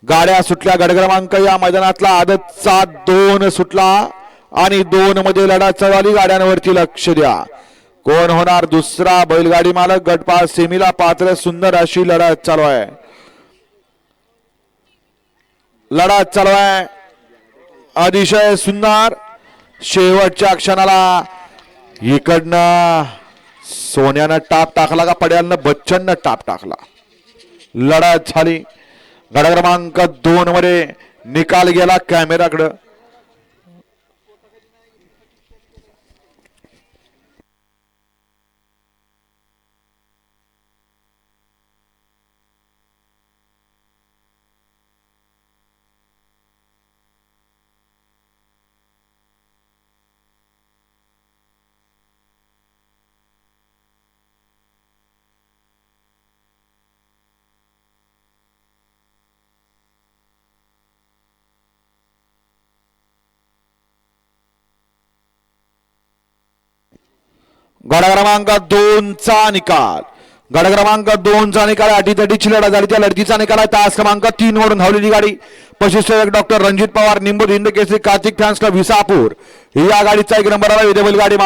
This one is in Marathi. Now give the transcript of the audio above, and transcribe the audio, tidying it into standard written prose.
गाड्या सुटल्या. गट क्रमांक या मैदानातला आदतचा 2 सुटला आणि 2 मध्ये लढत चालू. गाड्यांवरती लक्ष द्या. कोण होणार दुसरा बैलगाडी मालक. गटपास सेमीला पात्र. सुंदर अशी लढत चालू आहे. लढत चालू आहे अतिशय सुंदर. शेवटच्या क्षणाला इकडनं सोन्यानं टाप टाकला का पड्यालनं बच्चननं टाप टाकला. लढत झाली. गट क्रमांक 2 मध्ये निकाल गेला कॅमेराकडे. गट क्रमांक 2 चा निकाल. गट क्रमांक 2 चा निकाल. अटीतटीची लढत झाली. त्या लढतीचा निकाल आहे तास क्रमांक 3 वरून धावलेली गाडी पशुसेवक doctor Ranjit Pawar निंबूर Hind Kesari Kartik fans club Visapur या गाडीचा 1 नंबरला विदेबल गाडी